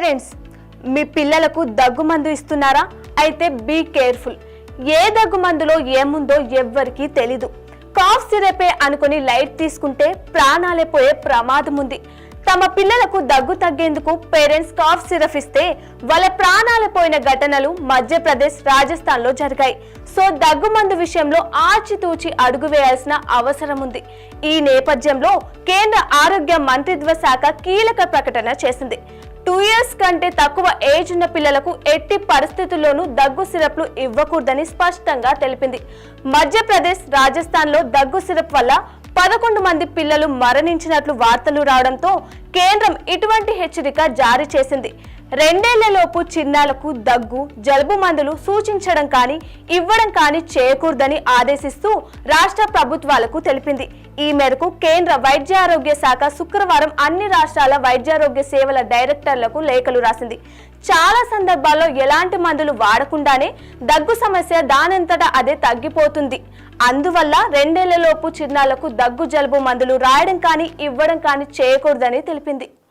Parents, మీ పిల్లలకు దగ్గు మందు ఇస్తున్నారా? అయితే బీ కేర్ఫుల్. ఏ దగ్గు మందులో ఏముందో ఎవ్వరికీ తెలీదు. కాఫ్ సిరపే అనుకుని లైట్ తీసుకుంటే ప్రాణాలే పోయే ప్రమాదం ఉంది. తమ పిల్లలకు దగ్గు తగ్గేందుకు పేరెంట్స్ కాఫ్ సిరప్ ఇస్తే వాళ్ళ ప్రాణాలు పోయిన ఘటనలు మధ్యప్రదేశ్, రాజస్థాన్ లో జరిగాయి. సో దగ్గు మందు విషయంలో ఆచితూచి అడుగు వేయాల్సిన అవసరం ఉంది. ఈ నేపథ్యంలో కేంద్ర ఆరోగ్య మంత్రిత్వ శాఖ కీలక ప్రకటన చేసింది. 2 years కంటే తక్కువ ఏజ్ ఉన్న పిల్లలకు ఎట్టి పరిస్థితుల్లోనూ దగ్గు సిరప్లు ఇవ్వకూడదని స్పష్టంగా తెలిపింది. మధ్యప్రదేశ్, రాజస్థాన్ లో దగ్గు సిరప్ వల్ల 11 మంది పిల్లలు మరణించినట్లు వార్తలు రావడంతో కేంద్రం ఇటువంటి హెచ్చరిక జారీ చేసింది. 2 ఏళ్లలోపు చిన్నాలకు దగ్గు, జలుబు మందులు సూచించడం కానీ ఇవ్వడం కానీ చేయకూడదని ఆదేశిస్తూ రాష్ట్ర ప్రభుత్వాలకు తెలిపింది. ఈ మేరకు కేంద్ర వైద్యారోగ్య శాఖ శుక్రవారం అన్ని రాష్ట్రాల వైద్యారోగ్య సేవల డైరెక్టర్లకు లేఖలు రాసింది. చాలా సందర్భాల్లో ఎలాంటి మందులు వాడకుండానే దగ్గు సమస్య దానంతటా అదే తగ్గిపోతుంది. అందువల్ల 2 ఏళ్లలోపు చిన్నాలకు దగ్గు, జలుబు మందులు రాయడం కానీ ఇవ్వడం కానీ చేయకూడదని తెలిపింది.